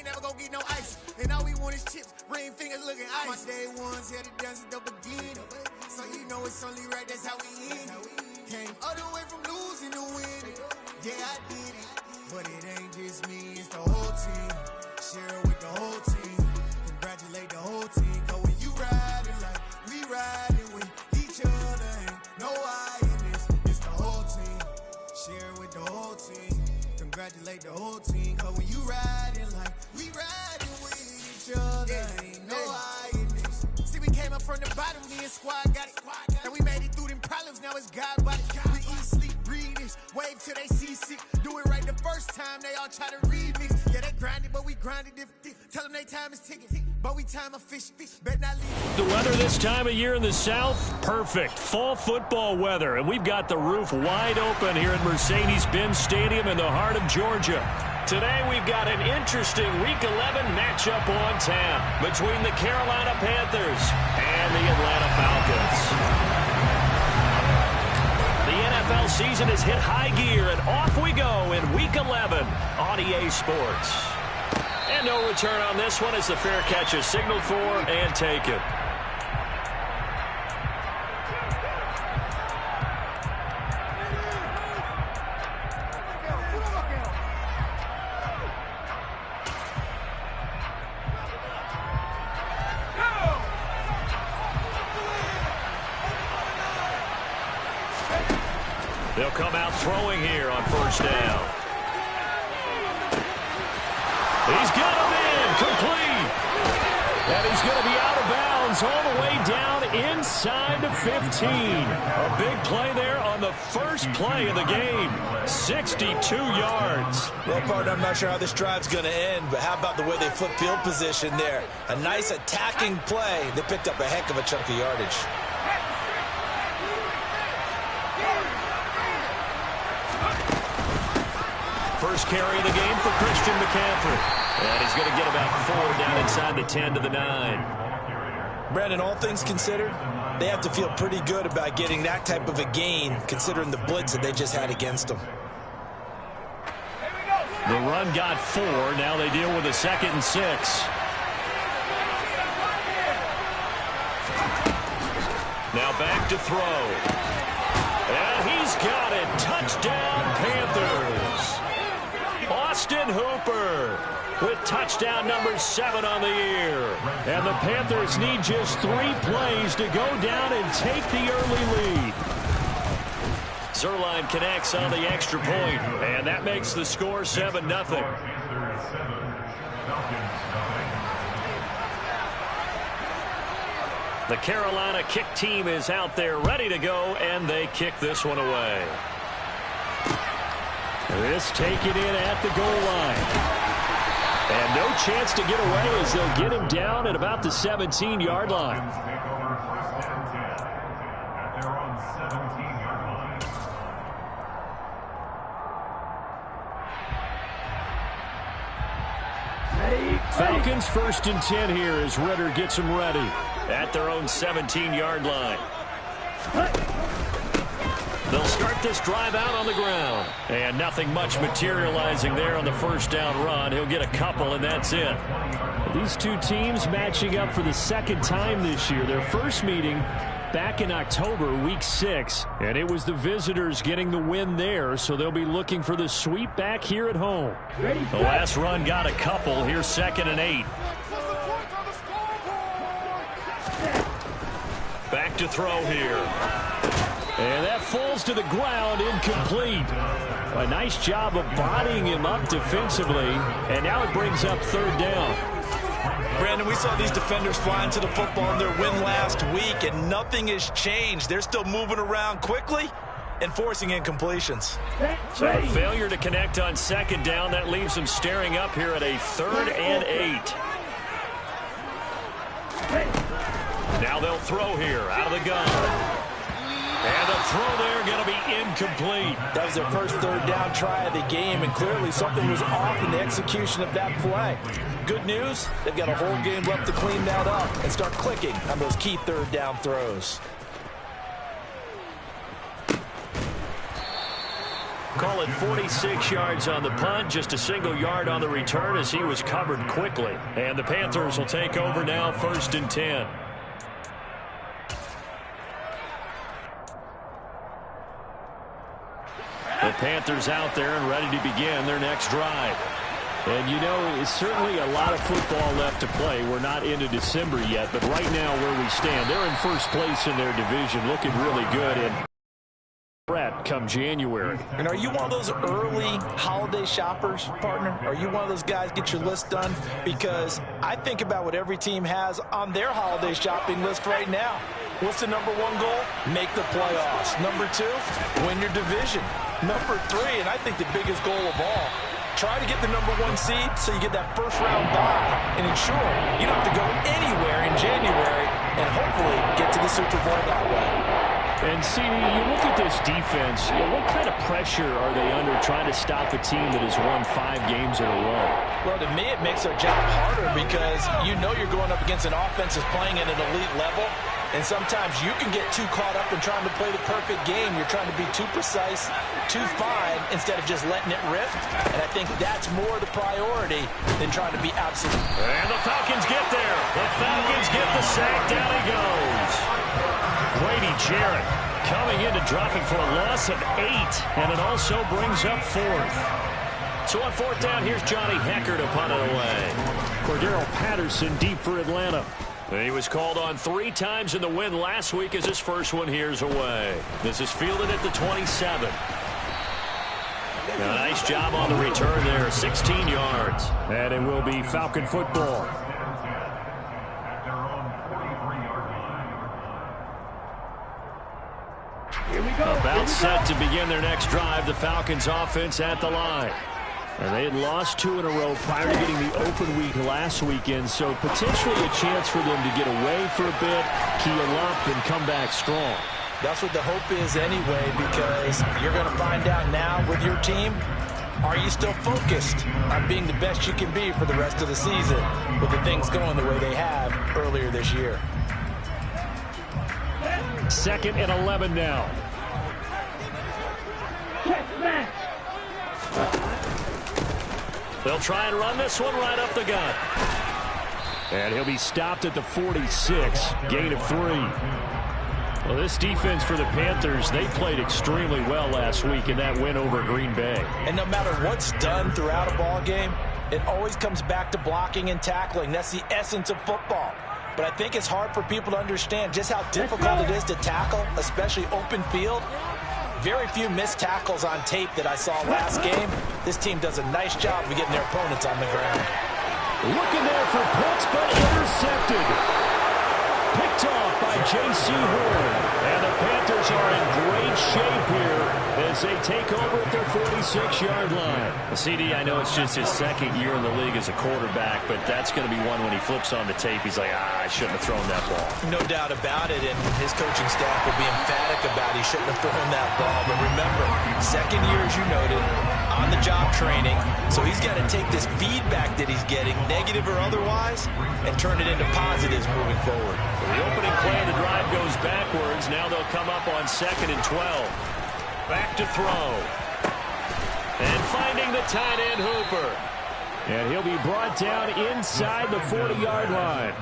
ain't never gonna get no ice. And all we want is chips, ring fingers looking ice. My day ones here to dance at the beginning. So you know it's only right, that's how we end it. Came all the way from losing to winning. Yeah, I did it. But it ain't just me, it's the whole team. Share it with the whole team. Congratulate the whole team. Cause when you riding like we riding with each other, ain't no I in this. It's the whole team. Share it with the whole team. Congratulate the whole team. Cause when you riding like we riding with each other, ain't no I in this. See, we came up from the bottom, me and squad got it. And we made it through them problems, now it's God body. We eat, sleep, breathe this. Wave till they see sick. Do it right the first time, they all try to remix. Yeah, they grinded, but we grinded different. Tell them they time is ticking, but we time a fish. Bet not leave. The weather this time of year in the South, perfect. Fall football weather, and we've got the roof wide open here at Mercedes-Benz Stadium in the heart of Georgia. Today we've got an interesting Week 11 matchup on tap between the Carolina Panthers and the Atlanta Falcons. The NFL season has hit high gear, and off we go in Week 11 on EA Sports. And no return on this one as the fair catch is signaled for and taken. They'll come out throwing here on first down. He's got him in, complete. And he's going to be out of bounds all the way down inside the 15. A big play there on the first play of the game. 62 yards. Well, partner, I'm not sure how this drive's going to end, but how about the way they flip field position there? A nice attacking play. They picked up a heck of a chunk of yardage. First carry of the game for Christian McCaffrey. And he's going to get about 4 down inside the 10 to the 9. Brandon, all things considered, they have to feel pretty good about getting that type of a gain, considering the blitz that they just had against them. The run got 4. Now they deal with a 2nd and 6. Now back to throw. And he's got it. Touchdown, Panthers. Austin Hooper with touchdown number 7 on the year. And the Panthers need just 3 plays to go down and take the early lead. Zerline connects on the extra point, and that makes the score 7-0. The Carolina kick team is out there ready to go, and they kick this one away. This taken in at the goal line. And no chance to get away as they'll get him down at about the 17-yard line. Falcons 1st and 10 here as Ritter gets them ready at their own 17-yard line. They'll start this drive out on the ground. And nothing much materializing there on the first down run. He'll get a couple, and that's it. These two teams matching up for the 2nd time this year. Their first meeting back in October, week 6. And it was the visitors getting the win there, so they'll be looking for the sweep back here at home. The last run got a couple. Here's 2nd and 8. Back to throw here. And that falls to the ground, incomplete. A nice job of bodying him up defensively. And now it brings up 3rd down. Brandon, we saw these defenders flying to the football in their win last week, and nothing has changed. They're still moving around quickly and forcing incompletions. So a failure to connect on 2nd down. That leaves them staring up here at a 3rd and 8. Now they'll throw here out of the gun. And the throw there going to be incomplete. That was their first 3rd down try of the game, and clearly something was off in the execution of that play. Good news, they've got a whole game left to clean that up and start clicking on those key 3rd down throws. Call it 46 yards on the punt, just a single yard on the return as he was covered quickly. And the Panthers will take over now, 1st and 10. The Panthers out there and ready to begin their next drive. And, you know, it's certainly a lot of football left to play. We're not into December yet, but right now where we stand, they're in first place in their division, looking really good. And threat come January. And are you one of those early holiday shoppers, partner? Are you one of those guys get your list done? Because I think about what every team has on their holiday shopping list right now. What's the number one goal? Make the playoffs. Number 2, win your division. Number 3, and I think the biggest goal of all, try to get the number 1 seed so you get that first round bye and ensure you don't have to go anywhere in January and hopefully get to the Super Bowl that way. And, CD, you look at this defense, you know, what kind of pressure are they under trying to stop a team that has won 5 games in a row? Well, to me, it makes their job harder because you know you're going up against an offense that's playing at an elite level, and sometimes you can get too caught up in trying to play the perfect game. You're trying to be too precise, too fine, instead of just letting it rip. And I think that's more the priority than trying to be absolute. And the Falcons get there. The Falcons get the sack. Down he goes. Grady Jarrett coming in to dropping for a loss of 8. And it also brings up 4th. So on 4th down, here's Johnny Hecker to punt it away. Cordero Patterson deep for Atlanta. He was called on 3 times in the win last week as his first one here's away. This is fielded at the 27. A nice job on the return there, 16 yards. And it will be Falcon football. Here we go. About set to begin their next drive, the Falcons offense at the line. And they had lost 2 in a row prior to getting the open week last weekend, so potentially a chance for them to get away for a bit, keel up, and come back strong. That's what the hope is anyway, because you're going to find out now with your team, are you still focused on being the best you can be for the rest of the season with the things going the way they have earlier this year? 2nd and 11 now. They'll try and run this one right up the gut. And he'll be stopped at the 46, gain of 3. Well, this defense for the Panthers, they played extremely well last week in that win over Green Bay. And no matter what's done throughout a ball game, it always comes back to blocking and tackling. That's the essence of football. But I think it's hard for people to understand just how difficult it is to tackle, especially open field. Very few missed tackles on tape that I saw last game. This team does a nice job of getting their opponents on the ground. Looking there for Pitts, but intercepted. Picked off by J.C. Horn. And the Panthers are in great shape here as they take over at their 46-yard line. CD, I know it's just his 2nd year in the league as a quarterback, but that's going to be one when he flips on the tape, he's like, I shouldn't have thrown that ball. No doubt about it, and his coaching staff will be emphatic about he shouldn't have thrown that ball. But remember, 2nd year, as you noted, on-the-job training, so he's got to take this feedback that he's getting, negative or otherwise, and turn it into positives moving forward. The opening play of the drive goes backwards. Now they'll come up on 2nd and 12. Back to throw. And finding the tight end Hooper. And he'll be brought down inside the 40-yard line.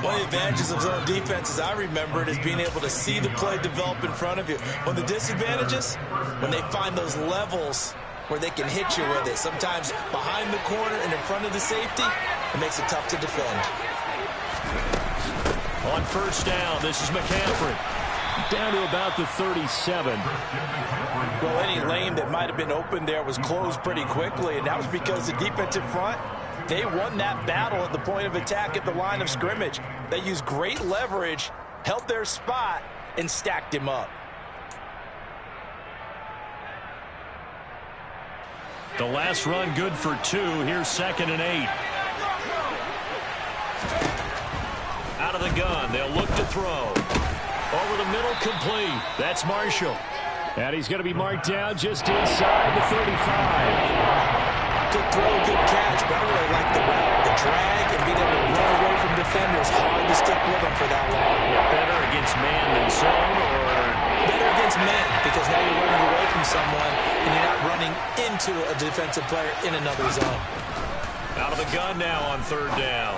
One of the advantages of zone defenses I remember it is being able to see the play develop in front of you. One of the disadvantages, when they find those levels where they can hit you with it, sometimes behind the corner and in front of the safety, it makes it tough to defend. On 1st down, this is McCaffrey. Down to about the 37. Well, any lane that might have been open there was closed pretty quickly, and that was because the defensive front, they won that battle at the point of attack at the line of scrimmage. They used great leverage, held their spot, and stacked him up. The last run good for 2. Here's 2nd and 8. Out of the gun. They'll look to throw. Over the middle, complete. That's Marshall. And he's going to be marked down just inside the 35. Good throw, good catch, but I really like the route. The drag and being able to run away from defenders. Hard to stick with them for that long. Yeah, better against man than zone, or better against against man, because now you're running away from someone and you're not running into a defensive player in another zone. Out of the gun now on third down.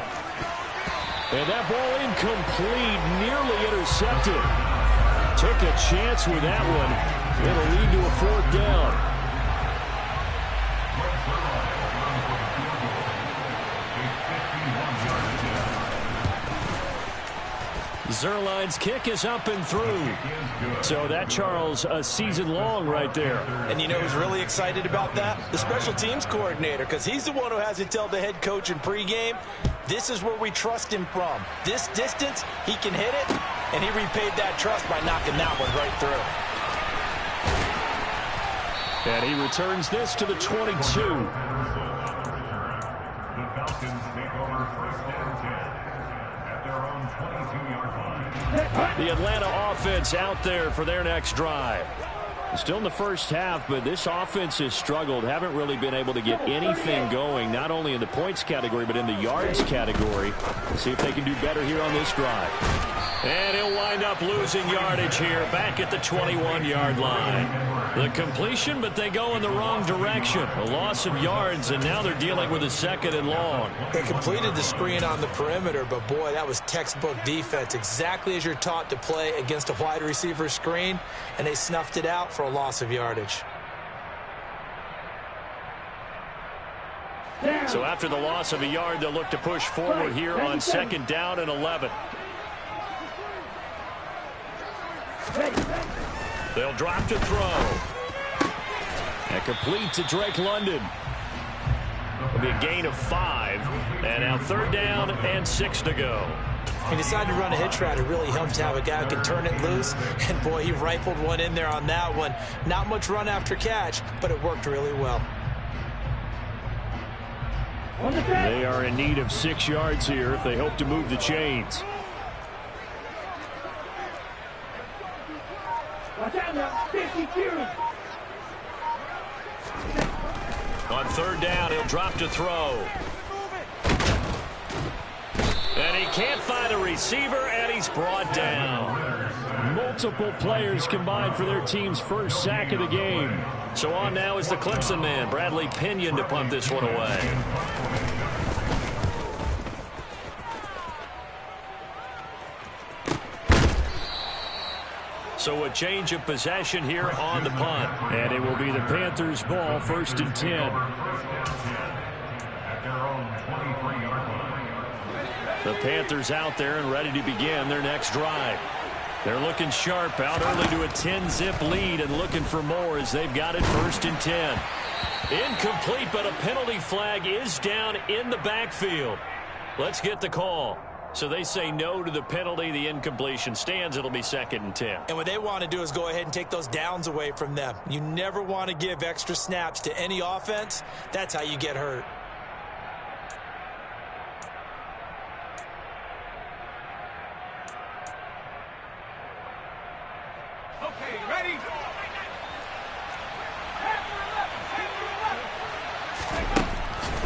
And that ball incomplete, nearly intercepted. Took a chance with that one. It'll lead to a fourth down. Zerline's kick is up and through. So that, Charles, a season long right there. And you know who's really excited about that? The special teams coordinator, because he's the one who has to tell the head coach in pregame, this is where we trust him from. This distance, he can hit it, and he repaid that trust by knocking that one right through. And he returns this to the 22. The Falcons take over first and 10 at their own 22-yard line. The Atlanta offense out there for their next drive. Still in the first half, but this offense has struggled. Haven't really been able to get anything going, not only in the points category, but in the yards category. Let's see if they can do better here on this drive. And he'll wind up losing yardage here, back at the 21-yard line. The completion, but they go in the wrong direction. A loss of yards, and now they're dealing with a second and long. They completed the screen on the perimeter, but boy, that was textbook defense. Exactly as you're taught to play against a wide receiver screen, and they snuffed it out for a loss of yardage. So after the loss of a yard, they'll look to push forward here on second down and 11. They'll drop to throw. And complete to Drake London. It'll be a gain of 5. And now third down and 6 to go. He decided to run a hitch route. It really helped to have a guy who can turn it loose. And, boy, he rifled one in there on that one. Not much run after catch, but it worked really well. They are in need of 6 yards here if they hope to move the chains. On third down, he'll drop to throw. And he can't find a receiver, and he's brought down. Multiple players combined for their team's first sack of the game. So on now is the Clemson man, Bradley Pinion, to punt this one away. So a change of possession here on the punt. And it will be the Panthers' ball, first and 10. At their own 23-yard line. The Panthers out there and ready to begin their next drive. They're looking sharp, out early to a 10-zip lead and looking for more as they've got it first and 10. Incomplete, but a penalty flag is down in the backfield. Let's get the call. So they say no to the penalty. The incompletion stands. It'll be second and 10. And what they want to do is go ahead and take those downs away from them. You never want to give extra snaps to any offense. That's how you get hurt. Okay, ready?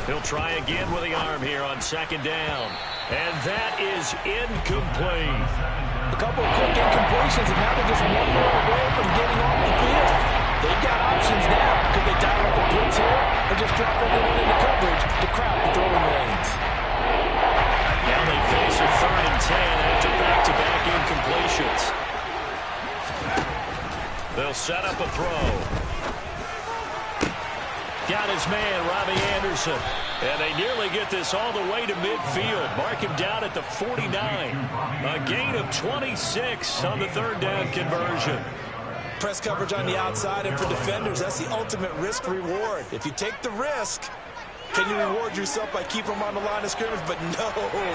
He'll try again with the arm here on second down. And that is incomplete. A couple of quick incompletions, and now they're just one more away from getting off the field. They've got options now. Could they dial up a blitz here or just drop everyone into coverage to crowd the throwing lanes? Now they face a third and 10 after back-to-back incompletions. They'll set up a throw. Got his man, Robbie Anderson. And they nearly get this all the way to midfield. Mark him down at the 49. A gain of 26 on the third down conversion. Press coverage on the outside, and for defenders, that's the ultimate risk-reward. If you take the risk, can you reward yourself by keeping them on the line of scrimmage? But no,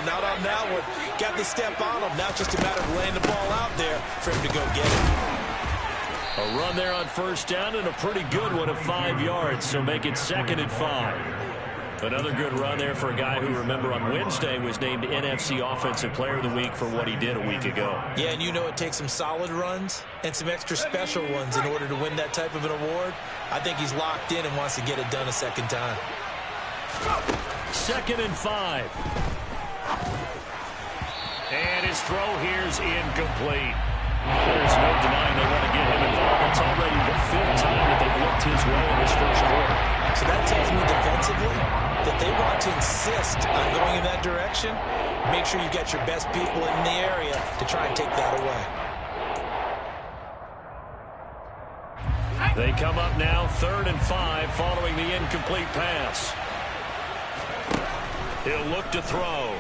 not on that one. Got the step on them. Now it's just a matter of laying the ball out there for him to go get it. A run there on first down and a pretty good one of 5 yards, so make it second and 5. Another good run there for a guy who, remember, on Wednesday was named NFC Offensive Player of the Week for what he did a week ago. Yeah, and you know it takes some solid runs and some extra special ones in order to win that type of an award. I think he's locked in and wants to get it done a second time. Second and 5. And his throw here is incomplete. There's no denying they want to get him involved. It's already the 5th time that they've looked his way in this first quarter. So that tells me defensively that they want to insist on going in that direction. Make sure you get your best people in the area to try and take that away. They come up now 3rd and 5 following the incomplete pass. He'll look to throw.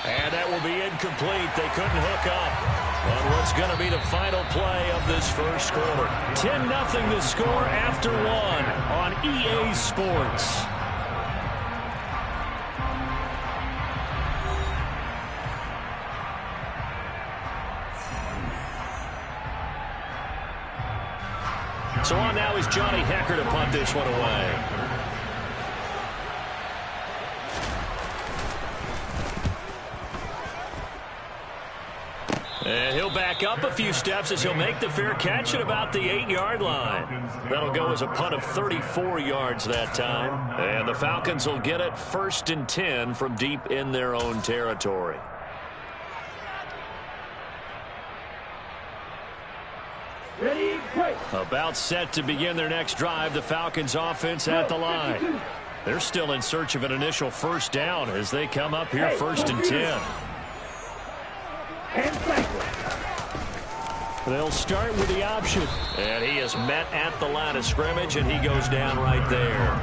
And that will be incomplete. They couldn't hook up on what's going to be the final play of this first quarter. 10-0 the score after 1 on EA Sports. So on now is Johnny Hecker to punt this one away. And he'll back up a few steps as he'll make the fair catch at about the 8-yard line. That'll go as a punt of 34 yards that time. And the Falcons will get it 1st and 10 from deep in their own territory. Ready, play. About set to begin their next drive, the Falcons offense at the line. They're still in search of an initial first down as they come up here 1st and 10. And backward. They'll start with the option. And he is met at the line of scrimmage, and he goes down right there.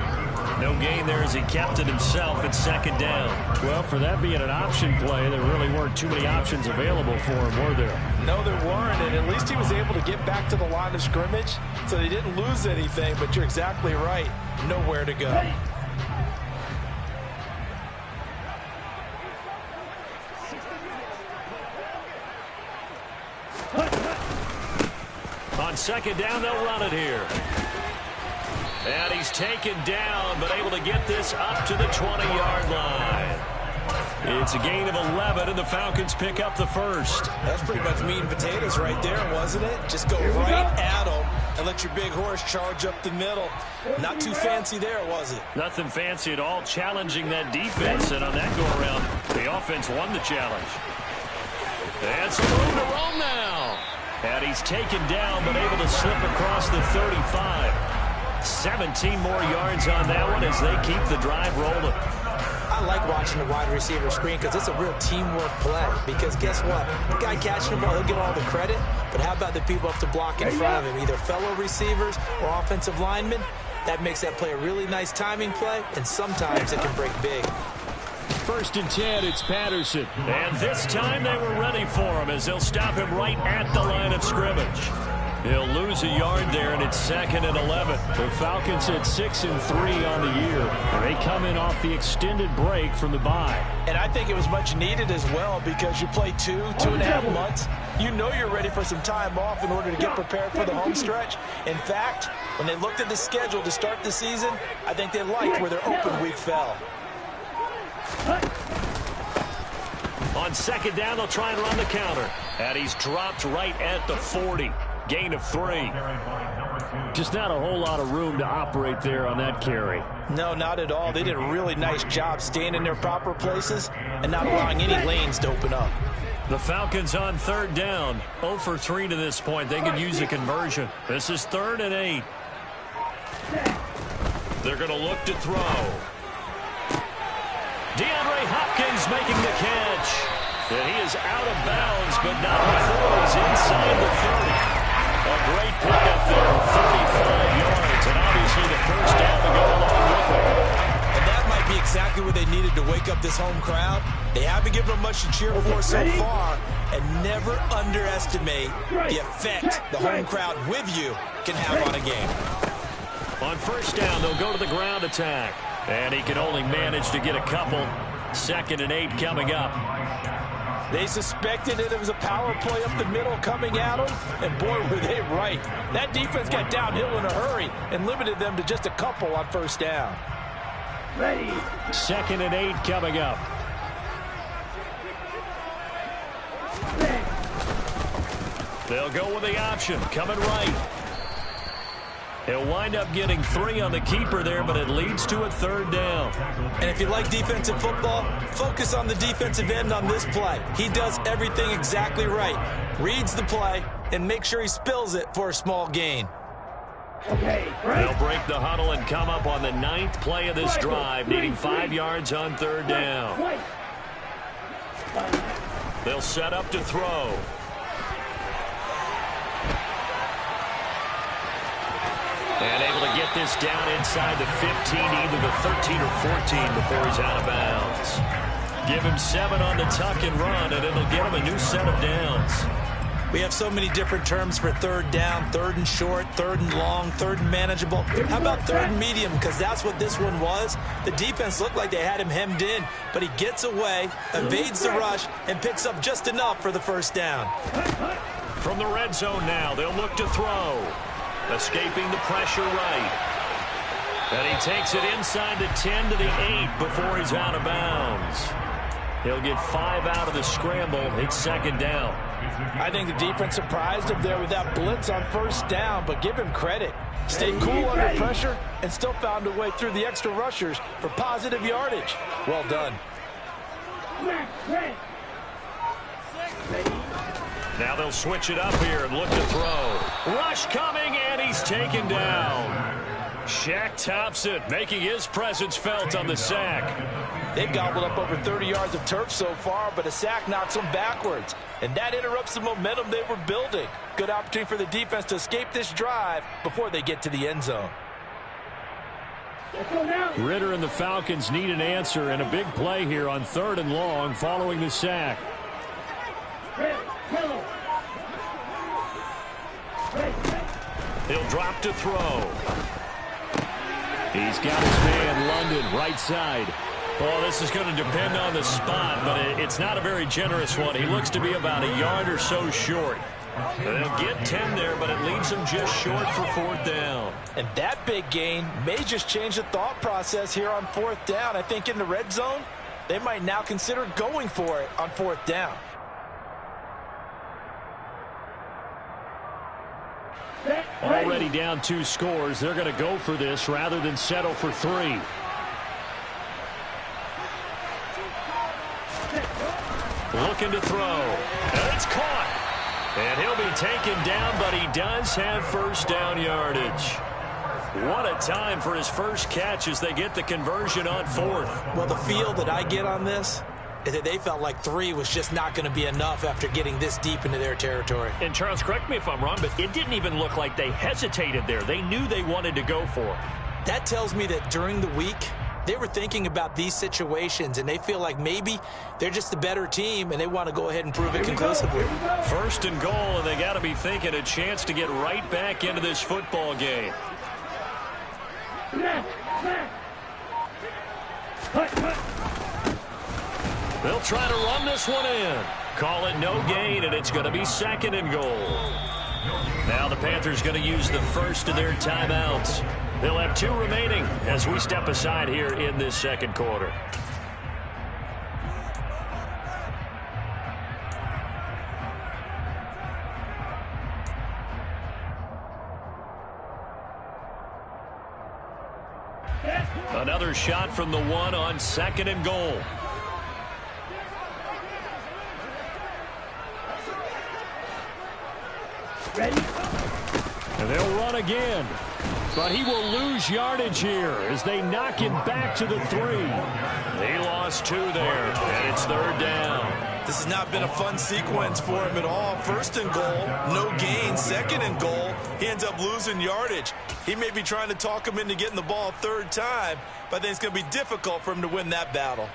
No gain there as he kept it himself at 2nd down. Well, for that being an option play, there really weren't too many options available for him, were there? No, there weren't, and at least he was able to get back to the line of scrimmage, so they didn't lose anything, but you're exactly right. Nowhere to go. Ready. On 2nd down, they'll run it here. And he's taken down, but able to get this up to the 20-yard line. It's a gain of 11, and the Falcons pick up the first. That's pretty much meat and potatoes right there, wasn't it? Just go right at them and let your big horse charge up the middle. Not too fancy there, was it? Nothing fancy at all, challenging that defense, and on that go-around, the offense won the challenge. And some room to roam now. And he's taken down, but able to slip across the 35. 17 more yards on that one as they keep the drive rolling. I like watching the wide receiver screen because it's a real teamwork play. Because guess what? The guy catching the ball, he'll get all the credit. But how about the people up to block in front of him? Either fellow receivers or offensive linemen. That makes that play a really nice timing play, and sometimes it can break big. 1st and 10, it's Patterson. And this time they were ready for him as they'll stop him right at the line of scrimmage. He'll lose a yard there, and it's 2nd and 11. The Falcons at 6-3 on the year. And they come in off the extended break from the bye. And I think it was much needed as well because you play 2.5 months. You know you're ready for some time off in order to get prepared for the home stretch. In fact, when they looked at the schedule to start the season, I think they liked where their open week fell. On 2nd down, they'll try and run the counter. And he's dropped right at the 40. Gain of 3. Just not a whole lot of room to operate there on that carry. No, not at all. They did a really nice job staying in their proper places and not allowing any lanes to open up. The Falcons on 3rd down. 0 for 3 to this point. They could use a conversion. This is 3rd and 8. They're going to look to throw. DeAndre Hopkins making the catch. And he is out of bounds, but not before he's inside the 30. A great pickup there, 35 yards, and obviously the first down to go along with it. And that might be exactly what they needed to wake up this home crowd. They haven't given them much to cheer for so far, and never underestimate the effect the home crowd with you can have on a game. On 1st down, they'll go to the ground attack, and he can only manage to get a couple. 2nd and 8 coming up. They suspected that it was a power play up the middle coming at them, and boy, were they right. That defense got downhill in a hurry and limited them to just a couple on 1st down. Ready. 2nd and 8 coming up. They'll go with the option, coming right. He'll wind up getting 3 on the keeper there, but it leads to a 3rd down. And if you like defensive football, focus on the defensive end on this play. He does everything exactly right. Reads the play and makes sure he spills it for a small gain. Okay, They'll break the huddle and come up on the 9th play of this drive, needing 5 yards on 3rd down. They'll set up to throw. And able to get this down inside the 15, either the 13 or 14 before he's out of bounds. Give him 7 on the tuck and run, and it'll get him a new set of downs. We have so many different terms for 3rd down, 3rd and short, 3rd and long, 3rd and manageable. How about 3rd and medium? Because that's what this one was. The defense looked like they had him hemmed in, but he gets away, evades the rush, and picks up just enough for the 1st down. From the red zone now, they'll look to throw. Escaping the pressure right. And he takes it inside the 10 to the 8 before he's out of bounds. He'll get 5 out of the scramble. It's 2nd down. I think the defense surprised him there with that blitz on 1st down, but give him credit. Stayed cool under pressure and still found a way through the extra rushers for positive yardage. Well done. Now they'll switch it up here and look to throw. Rush coming, and he's taken down. Shaq Thompson making his presence felt on the sack. They've gobbled up over 30 yards of turf so far, but a sack knocks them backwards. And that interrupts the momentum they were building. Good opportunity for the defense to escape this drive before they get to the end zone. Ritter and the Falcons need an answer, and a big play here on 3rd and long following the sack. He'll drop to throw. He's got his man London right side. Well, this is going to depend on the spot, but it's not a very generous one. He looks to be about a yard or so short. They'll get 10 there, but it leaves them just short for 4th down. And that big gain may just change the thought process here on 4th down. I think in the red zone, they might now consider going for it on 4th down. Already down 2 scores. They're going to go for this rather than settle for 3. Looking to throw. And it's caught. And he'll be taken down, but he does have 1st down yardage. What a time for his first catch as they get the conversion on 4th. Well, the feel that I get on this is that they felt like 3 was just not going to be enough after getting this deep into their territory. And Charles, correct me if I'm wrong, but it didn't even look like they hesitated there. They knew they wanted to go for it. That tells me that during the week, they were thinking about these situations, and they feel like maybe they're just the better team, and they want to go ahead and prove it conclusively. 1st and goal, and they got to be thinking a chance to get right back into this football game. They'll try to run this one in. Call it no gain, and it's going to be 2nd and goal. Now the Panthers going to use the first of their timeouts. They'll have 2 remaining as we step aside here in this 2nd quarter. Another shot from the 1 on 2nd and goal. Ready? And they'll run again. But he will lose yardage here as they knock him back to the 3. He lost 2 there, and it's 3rd down. This has not been a fun sequence for him at all. 1st and goal, no gain. 2nd and goal, he ends up losing yardage. He may be trying to talk him into getting the ball 3rd time, but I think it's going to be difficult for him to win that battle.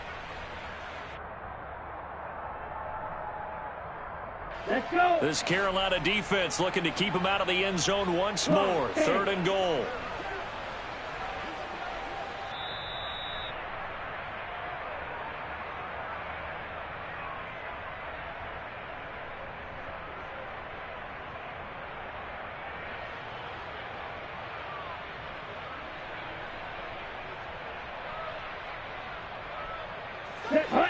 Let's go. This Carolina defense looking to keep him out of the end zone once more. 3rd and goal. Set, hut.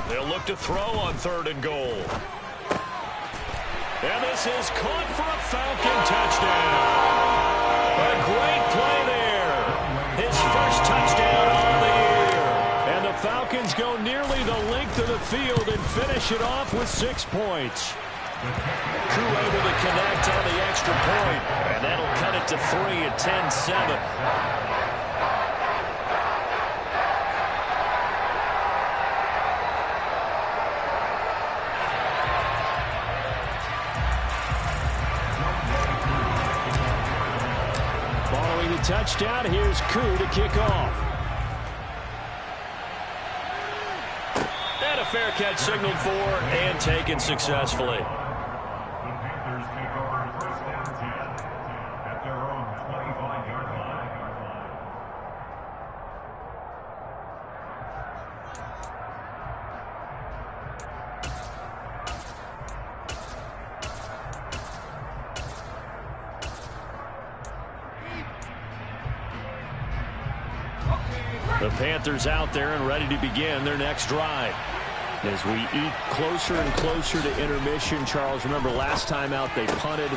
They'll look to throw on 3rd and goal. And this is caught for a Falcon touchdown. A great play there. His first touchdown on the year. And the Falcons go nearly the length of the field and finish it off with 6 points. Crew able to connect on the extra point, and that'll cut it to 3 at 10-7. Following the touchdown, here's Crew to kick off. And a fair catch signaled for and taken successfully. The Panthers out there and ready to begin their next drive. As we eat closer and closer to intermission, Charles, remember last time out they punted.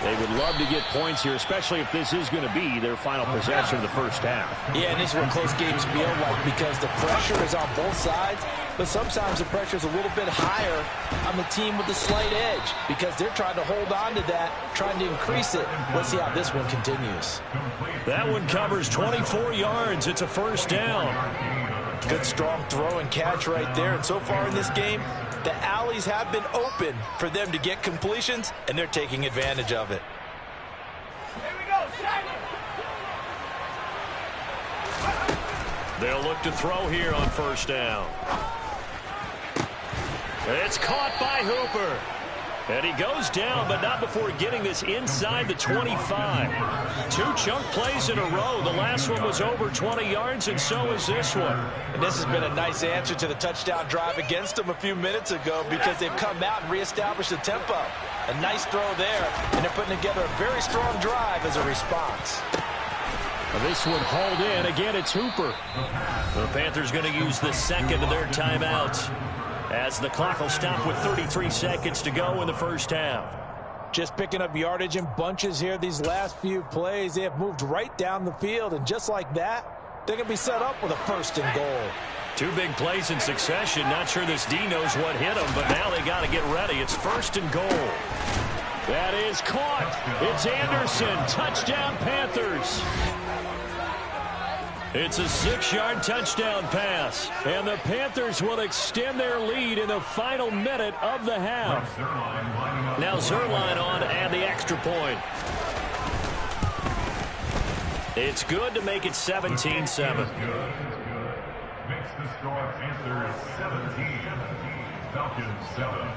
They would love to get points here, especially if this is going to be their final possession of the first half. Yeah, and this is what close games feel like because the pressure is on both sides, but sometimes the pressure is a little bit higher on the team with the slight edge because they're trying to hold on to that, trying to increase it. Let's see how this one continues. That one covers 24 yards. It's a first down. Good strong throw and catch right there. And so far in this game, the alleys have been open for them to get completions, and they're taking advantage of it. Here we go, They'll look to throw here on first down. It's caught by Hooper. And he goes down, but not before getting this inside the 25. 2 chunk plays in a row. The last one was over 20 yards, and so is this one. And this has been a nice answer to the touchdown drive against them a few minutes ago because they've come out and reestablished the tempo. A nice throw there, and they're putting together a very strong drive as a response. Well, this one hauled in. Again, it's Hooper. The Panthers going to use the second of their timeouts, as the clock will stop with 33 seconds to go in the first half. Just picking up yardage in bunches here these last few plays. They have moved right down the field, and just like that, they're going to be set up with a 1st and goal. 2 big plays in succession. Not sure this D knows what hit them, but now they got to get ready. It's 1st and goal. That is caught. It's Anderson. Touchdown, Panthers. It's a 6-yard touchdown pass, and the Panthers will extend their lead in the final minute of the half. Now Zerline on and the extra point. It's good to make it 17-7. Makes the score Panthers 17, Falcons 7.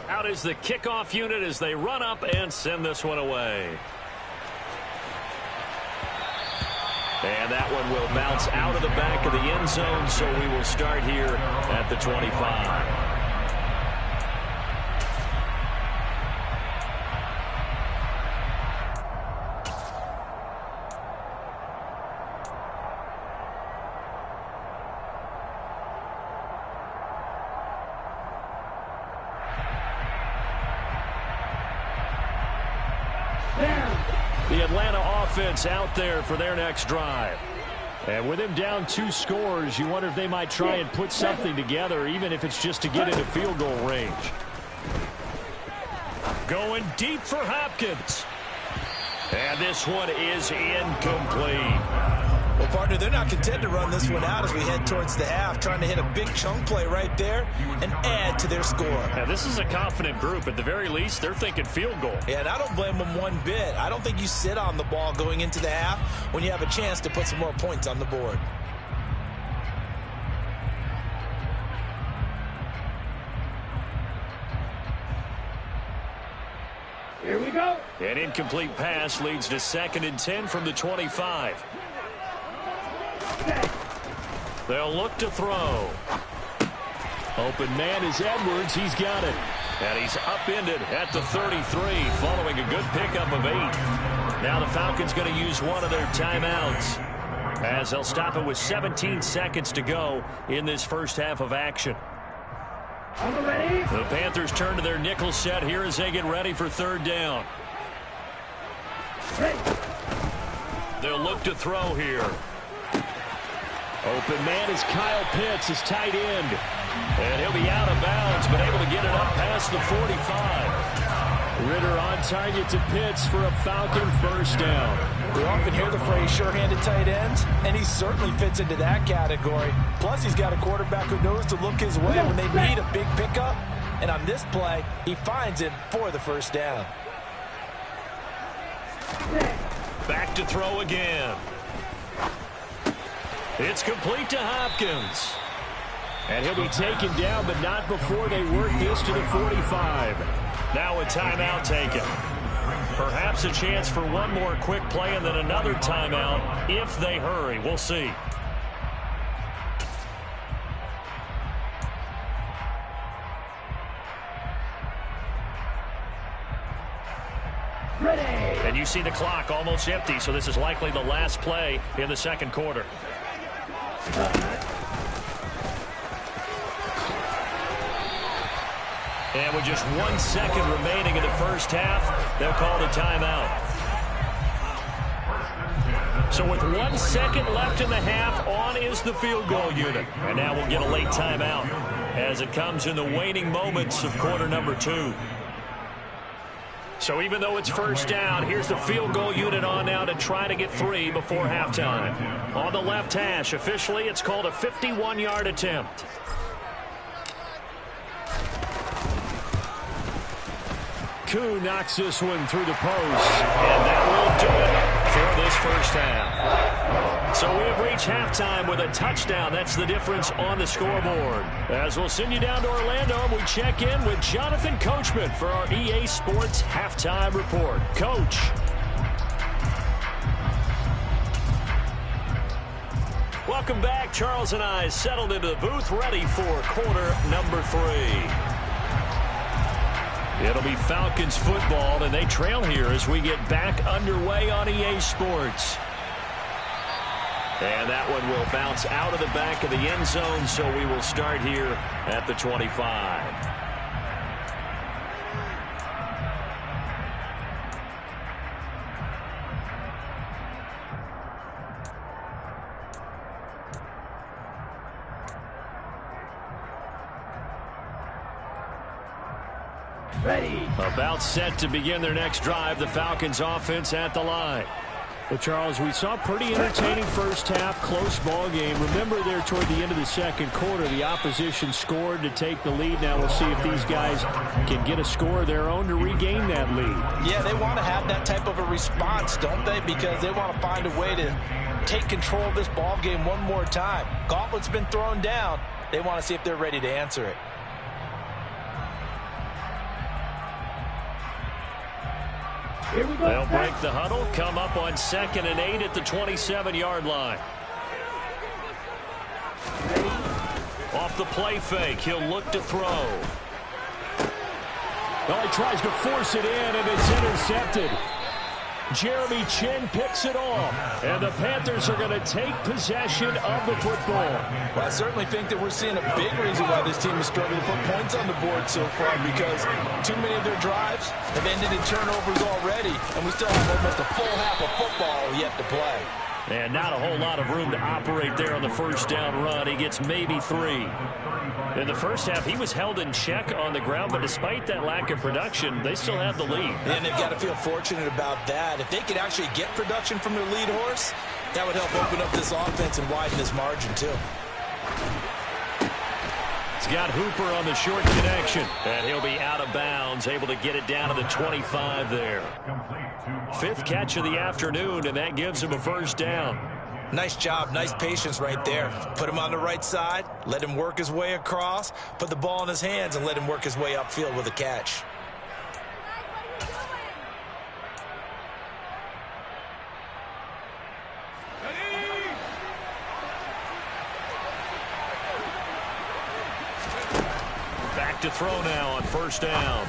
Out is the kickoff unit as they run up and send this one away. And that one will bounce out of the back of the end zone, so we will start here at the 25. The Atlanta offense out there for their next drive. And with him down 2 scores, you wonder if they might try and put something together, even if it's just to get into field goal range. Going deep for Hopkins. And this one is incomplete. Well, partner, they're not content to run this one out as we head towards the half, trying to hit a big chunk play right there and add to their score. Now, this is a confident group. At the very least, they're thinking field goal. Yeah, and I don't blame them one bit. I don't think you sit on the ball going into the half when you have a chance to put some more points on the board. Here we go. An incomplete pass leads to 2nd and 10 from the 25. They'll look to throw. Open man is Edwards. He's got it. And he's upended at the 33 following a good pickup of 8. Now the Falcons going to use one of their timeouts. as they'll stop it with 17 seconds to go in this first half of action. The Panthers turn to their nickel set here as they get ready for third down. They'll look to throw here. Open man is Kyle Pitts, his tight end. And he'll be out of bounds, but able to get it up past the 45. Ritter on target to Pitts for a Falcon first down. We often hear the phrase sure-handed tight ends, and he certainly fits into that category. Plus, he's got a quarterback who knows to look his way when they need a big pickup. And on this play, he finds it for the first down. Back to throw again. It's complete to Hopkins. And he'll be taken down, but not before they work this to the 45. Now a timeout taken. Perhaps a chance for one more quick play and then another timeout if they hurry. We'll see. Ready. And you see the clock almost empty, so this is likely the last play in the second quarter. And with just 1 second remaining in the first half, they'll call the timeout. So with 1 second left in the half, on is the field goal unit. And now we'll get a late timeout as it comes in the waning moments of quarter number 2. So even though it's first down, here's the field goal unit on now to try to get 3 before halftime. On the left hash, officially it's called a 51-yard attempt. Koo knocks this one through the post, and that will do it for this first half. So we have reached halftime with a touchdown. That's the difference on the scoreboard. As we'll send you down to Orlando, and we check in with Jonathan Coachman for our EA Sports Halftime Report. Coach. Welcome back. Charles and I settled into the booth, ready for quarter number 3. It'll be Falcons football, and they trail here as we get back underway on EA Sports. And that one will bounce out of the back of the end zone, so we will start here at the 25. Ready. About set to begin their next drive, the Falcons offense at the line. Well, Charles, we saw a pretty entertaining first half, close ball game. Remember there toward the end of the second quarter, the opposition scored to take the lead. Now we'll see if these guys can get a score of their own to regain that lead. Yeah, they want to have that type of a response, don't they? Because they want to find a way to take control of this ball game one more time. Gauntlet's been thrown down. They want to see if they're ready to answer it. They'll break the huddle, come up on 2nd and 8 at the 27-yard line. Off the play fake, he'll look to throw. Well, he tries to force it in, and it's intercepted. Jeremy Chin picks it off, and the Panthers are going to take possession of the football. Well, I certainly think that we're seeing a big reason why this team is struggling to put points on the board so far, because too many of their drives have ended in turnovers already, and we still have almost a full half of football yet to play. And not a whole lot of room to operate there on the first down run. He gets maybe 3. In the first half, he was held in check on the ground, but despite that lack of production, they still have the lead. And they've got to feel fortunate about that. If they could actually get production from their lead horse, that would help open up this offense and widen this margin, too. He's got Hooper on the short connection, and he'll be out of bounds, able to get it down to the 25 there. 5th catch of the afternoon, and that gives him a first down. Nice job, nice patience right there. Put him on the right side, let him work his way across, put the ball in his hands, and let him work his way upfield with a catch. Back to throw now on first down.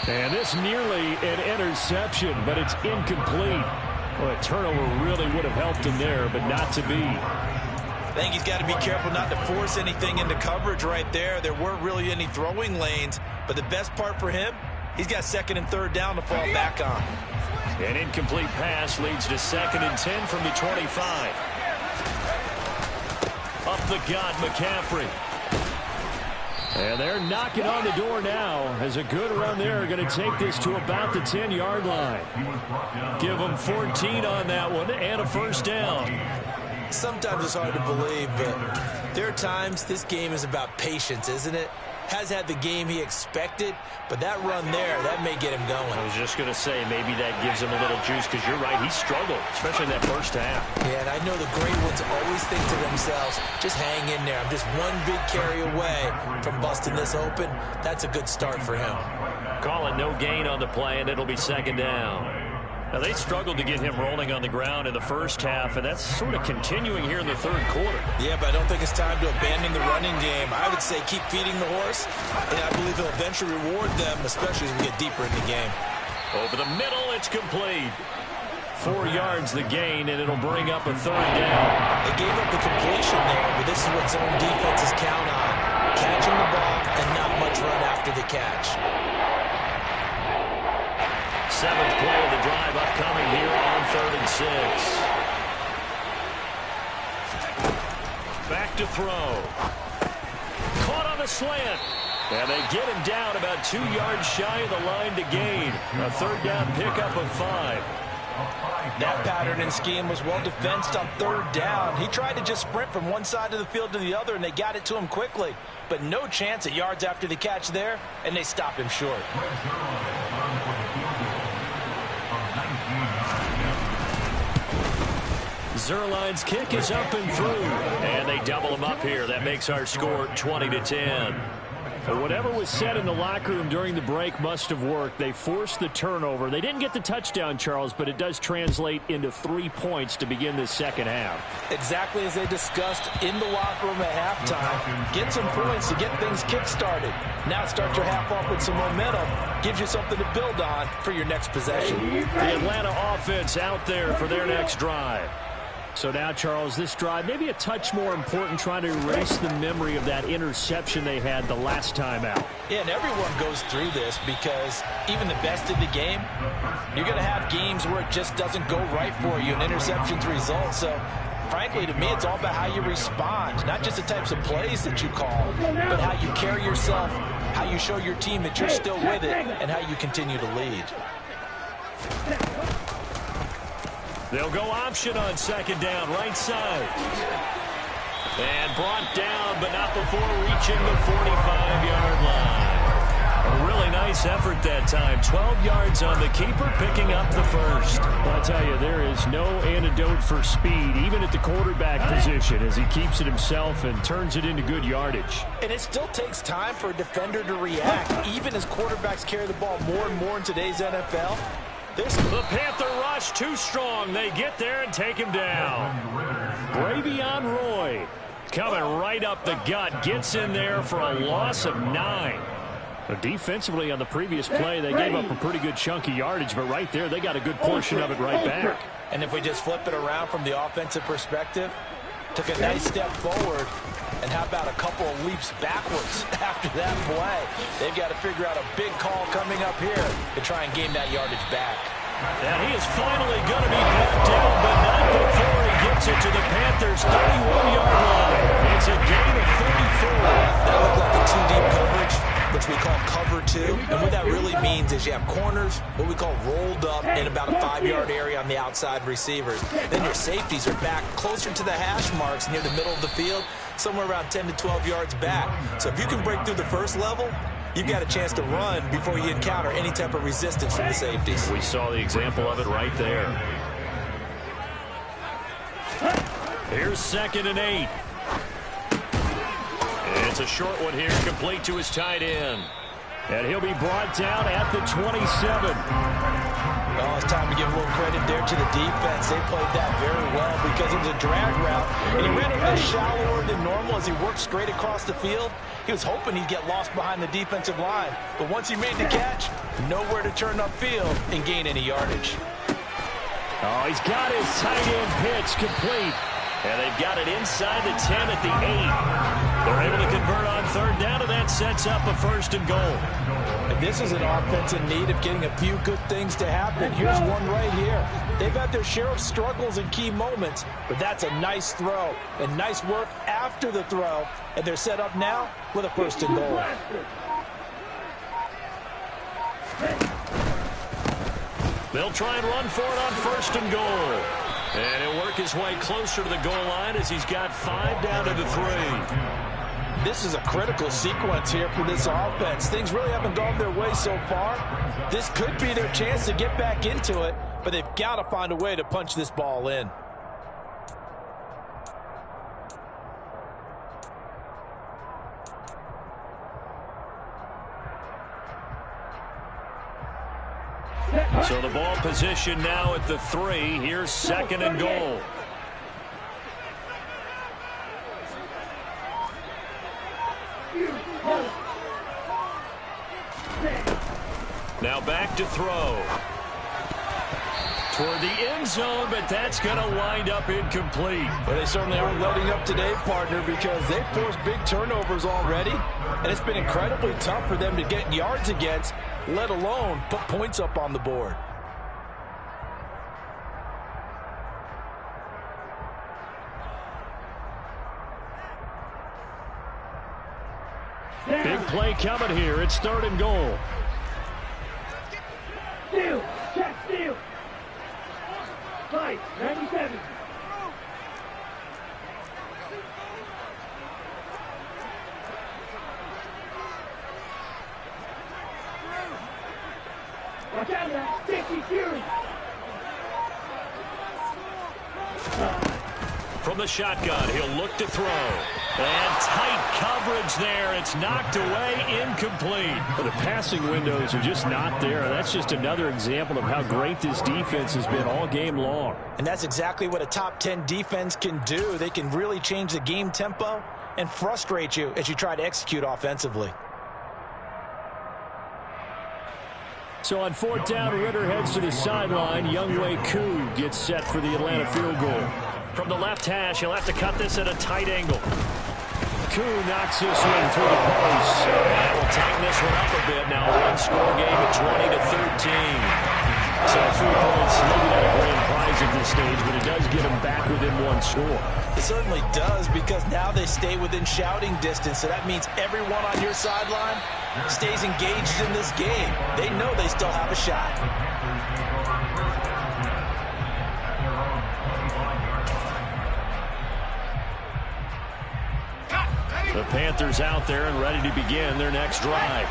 And this nearly an interception, but it's incomplete. Well, a turnover really would have helped him there, but not to be. I think he's got to be careful not to force anything into coverage right there. There weren't really any throwing lanes, but the best part for him, he's got 2nd and 3rd down to fall back on. An incomplete pass leads to 2nd and 10 from the 25. Up the gut, McCaffrey. And they're knocking on the door now as a good run there going to take this to about the 10-yard line. Give them 14 on that one and a 1st down. Sometimes it's hard to believe, but there are times this game is about patience, isn't it? Has had the game he expected, but that run there, that may get him going. I was just going to say, maybe that gives him a little juice, because you're right, he struggled, especially in that 1st half. Yeah, and I know the great ones always think to themselves, just hang in there. I'm just one big carry away from busting this open. That's a good start for him. Calling no gain on the play, and it'll be 2nd down. Now, they struggled to get him rolling on the ground in the 1st half, and that's sort of continuing here in the 3rd quarter. Yeah, but I don't think it's time to abandon the running game. I would say keep feeding the horse, and I believe he'll eventually reward them, especially as we get deeper in the game. Over the middle, it's complete. 4 yards the gain, and it'll bring up a 3rd down. They gave up the completion there, but this is what zone defenses count on. Catching the ball and not much run after the catch. 7th play of the drive upcoming here on 3rd and 6. Back to throw. Caught on a slant. And they get him down about 2 yards shy of the line to gain. A 3rd down pickup of 5. That pattern and scheme was well defensed on 3rd down. He tried to just sprint from one side of the field to the other, and they got it to him quickly. But no chance at yards after the catch there, and they stop him short. Zerline's kick is up and through, and they double him up here. That makes our score 20-10. But whatever was said in the locker room during the break must have worked. They forced the turnover. They didn't get the touchdown, Charles, but it does translate into 3 points to begin this 2nd half. Exactly as they discussed in the locker room at halftime. Get some points to get things kick-started. Now start your half off with some momentum. Gives you something to build on for your next possession. The Atlanta offense out there for their next drive. So now, Charles, this drive maybe a touch more important, trying to erase the memory of that interception they had the last time out. Yeah, and everyone goes through this because even the best in the game, you're going to have games where it just doesn't go right for you, and interceptions result. So, frankly, to me, it's all about how you respond, not just the types of plays that you call, but how you carry yourself, how you show your team that you're still with it, and how you continue to lead. They'll go option on 2nd down, right side. And brought down, but not before reaching the 45-yard line. A really nice effort that time. 12 yards on the keeper, picking up the 1st. Well, I'll tell you, there is no antidote for speed, even at the quarterback position, as he keeps it himself and turns it into good yardage. And it still takes time for a defender to react, even as quarterbacks carry the ball more and more in today's NFL. The Panther rush too strong. They get there and take him down. Bravion Roy coming right up the gut. Gets in there for a loss of 9. But defensively on the previous play, they gave up a pretty good chunk of yardage, but right there they got a good portion of it right back. And if we just flip it around from the offensive perspective, took a nice step forward, and how about a couple of leaps backwards after that play? They've got to figure out a big call coming up here to try and gain that yardage back. And he is finally going to be brought down, but not before he gets it to the Panthers' 31-yard line. It's a gain of 34. That looked like a 2-deep coverage, which we call cover 2. And what that really means is you have corners, what we call rolled up in about a 5-yard area on the outside receivers. Then your safeties are back closer to the hash marks near the middle of the field, somewhere around 10 to 12 yards back. So if you can break through the first level, you've got a chance to run before you encounter any type of resistance from the safeties. We saw the example of it right there. Here's 2nd and 8. It's a short one here, complete to his tight end. And he'll be brought down at the 27. Oh, it's time to give a little credit there to the defense. They played that very well because it was a drag route. And he ran a bit shallower than normal as he worked straight across the field. He was hoping he'd get lost behind the defensive line. But once he made the catch, nowhere to turn upfield and gain any yardage. Oh, he's got his tight end pitch complete. And they've got it inside the 10 at the 8. They're able to convert on third down, and that sets up a 1st and goal. And this is an offense in need of getting a few good things to happen. Here's one right here. They've had their share of struggles in key moments, but that's a nice throw and nice work after the throw. And they're set up now with a 1st and goal. They'll try and run for it on 1st and goal. And he'll work his way closer to the goal line as he's got 5 down to the 3. This is a critical sequence here for this offense. Things really haven't gone their way so far. This could be their chance to get back into it, but they've got to find a way to punch this ball in. So the ball position now at the 3. Here's 2nd and goal. Now back to throw. Toward the end zone, but that's going to wind up incomplete. Well, they certainly aren't letting up today, partner, because they've forced big turnovers already, and it's been incredibly tough for them to get yards against, let alone put points up on the board. Big play coming here. It's 3rd and goal. Steal. Check. Steal. 97. Watch out now. 50 Fury. From the shotgun, he'll look to throw. And tight coverage there. It's knocked away, incomplete. The passing windows are just not there. That's just another example of how great this defense has been all game long. And that's exactly what a top 10 defense can do. They can really change the game tempo and frustrate you as you try to execute offensively. So on 4th down, Ritter heads to the sideline. Younghoe Koo gets set for the Atlanta field goal. From the left hash, he'll have to cut this at a tight angle. Koo knocks this one through the post. And we'll tighten this one up a bit. Now one-score game at 20-13. So 3 points, maybe not a grand prize at this stage, but it does get them back within 1 score. It certainly does, because now they stay within shouting distance, so that means everyone on your sideline stays engaged in this game. They know they still have a shot. The Panthers out there and ready to begin their next drive.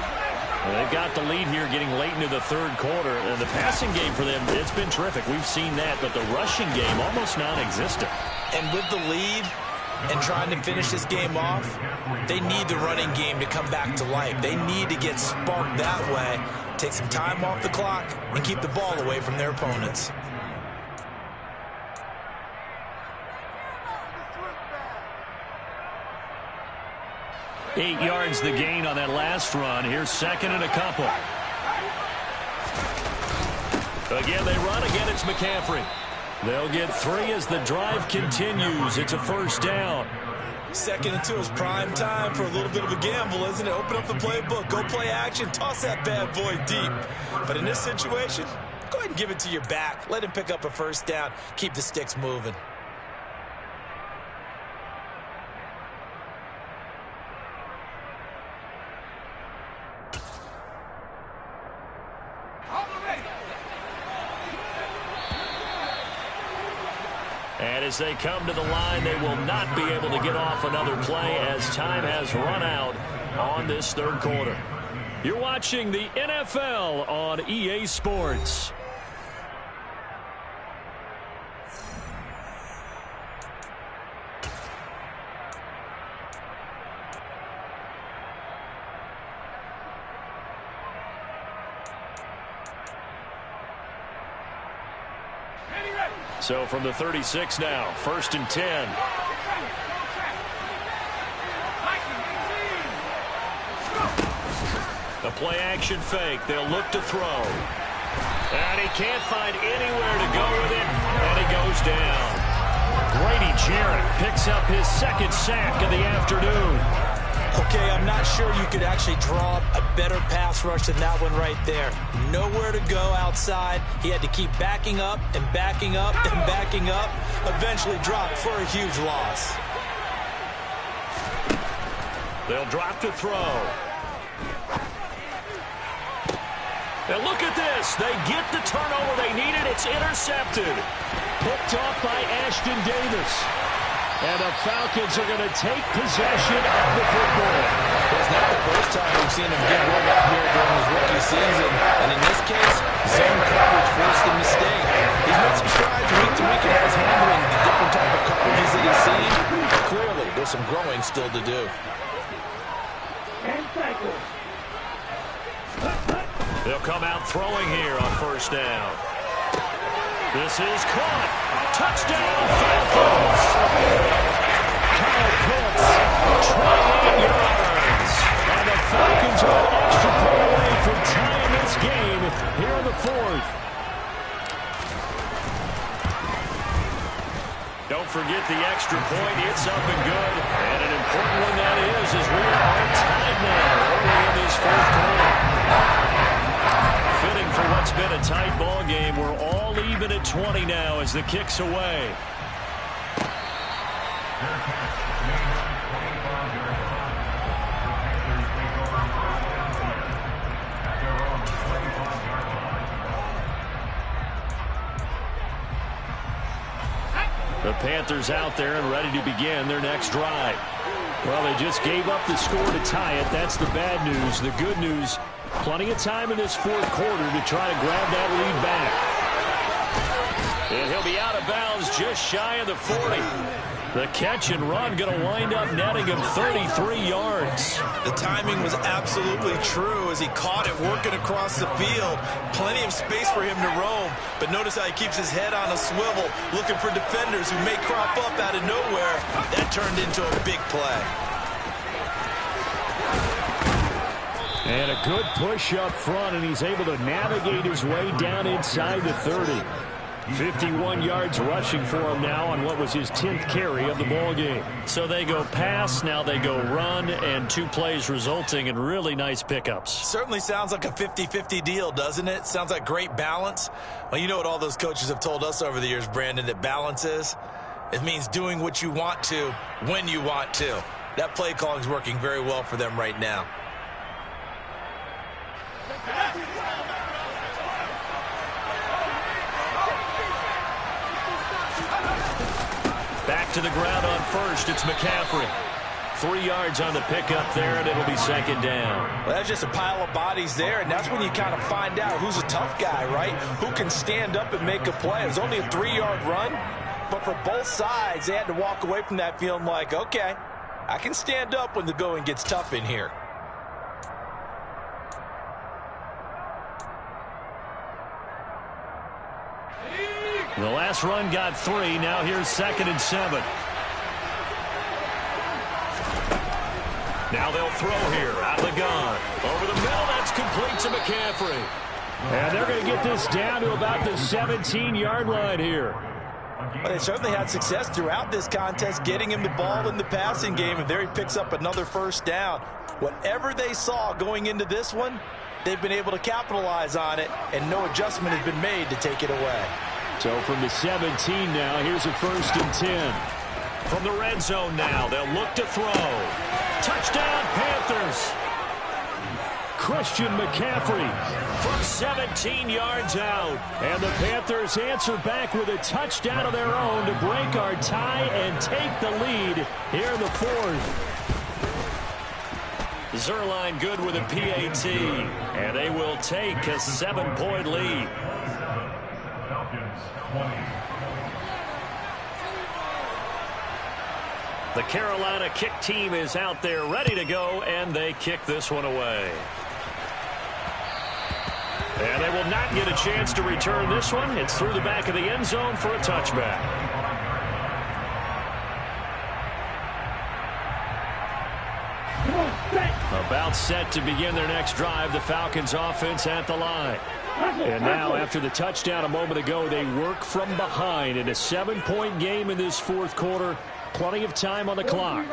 And they've got the lead here getting late into the 3rd quarter. And the passing game for them, it's been terrific. We've seen that, but the rushing game almost non-existent. And with the lead and trying to finish this game off, they need the running game to come back to life. They need to get sparked that way, take some time off the clock, and keep the ball away from their opponents. Eight yards the gain on that last run. Here's 2nd and a couple. Again, they run. Again, it's McCaffrey. They'll get 3 as the drive continues. It's a 1st down. 2nd and 2 is prime time for a little bit of a gamble, isn't it? Open up the playbook, go play action, toss that bad boy deep. But in this situation, go ahead and give it to your back. Let him pick up a 1st down. Keep the sticks moving. And as they come to the line, they will not be able to get off another play as time has run out on this 3rd quarter. You're watching the NFL on EA Sports. So from the 36 now, 1st and 10. A play action fake. They'll look to throw. And he can't find anywhere to go with it, and he goes down. Grady Jarrett picks up his second sack of the afternoon. Okay, I'm not sure you could actually draw a better pass rush than that one right there. Nowhere to go outside. He had to keep backing up and backing up and backing up. Eventually dropped for a huge loss. They'll drop to throw. And look at this. They get the turnover they needed. It's intercepted. Picked off by Ashton Davis. And the Falcons are going to take possession of the football. It's not the first time we've seen him get run up here during his rookie season. And in this case, zone coverage forced a mistake. He's made some strides week to week as handling the different type of coverages that he's seen. But clearly, there's some growing still to do. And cycle. They'll come out throwing here on first down. This is caught. Touchdown, Falcons. Kyle Pitts, 28 yards. And the Falcons are an extra point away from tying this game here in the fourth. Don't forget the extra point. It's up and good. And an important one that is, as we are tied now early in this fourth quarter. Fitting for what's been a tight ball game. We're all even at 20 now as the kick's away. The Panthers out there and ready to begin their next drive. Well, they just gave up the score to tie it. That's the bad news. The good news, plenty of time in this fourth quarter to try to grab that lead back. And he'll be out of bounds just shy of the 40. The catch and run going to wind up netting him 33 yards. The timing was absolutely true as he caught it working across the field. Plenty of space for him to roam. But notice how he keeps his head on a swivel, looking for defenders who may crop up out of nowhere. That turned into a big play. And a good push up front, and he's able to navigate his way down inside the 30. 51 yards rushing for him now on what was his 10th carry of the ball game. So they go pass, now they go run, and 2 plays resulting in really nice pickups. Certainly sounds like a 50-50 deal, doesn't it? Sounds like great balance. Well, you know what all those coaches have told us over the years, Brandon, that balance is? It means doing what you want to when you want to. That play calling is working very well for them right now. Back to the ground on first. It's McCaffrey. 3 yards on the pickup there, and it'll be second down. Well, that's just a pile of bodies there, and that's when you kind of find out who's a tough guy, right? Who can stand up and make a play. It was only a 3-yard run, but for both sides, they had to walk away from that feeling like, okay, I can stand up when the going gets tough in here. The last run got 3. Now here's 2nd and 7. Now they'll throw here out of the gun. Over the middle, that's complete to McCaffrey. And they're going to get this down to about the 17-yard line here. Well, they certainly had success throughout this contest, getting him the ball in the passing game, and there he picks up another first down. Whatever they saw going into this one, they've been able to capitalize on it, and no adjustment has been made to take it away. So from the 17 now, here's a 1st and 10. From the red zone now, they'll look to throw. Touchdown, Panthers. Christian McCaffrey from 17 yards out. And the Panthers answer back with a touchdown of their own to break our tie and take the lead here in the fourth. Zerline good with a PAT, and they will take a 7-point lead. Falcons 20. The Carolina kick team is out there ready to go, and they kick this one away. And they will not get a chance to return this one. It's through the back of the end zone for a touchback. About set to begin their next drive. The Falcons offense at the line. And now, after the touchdown a moment ago, they work from behind in a 7-point game in this fourth quarter. Plenty of time on the clock.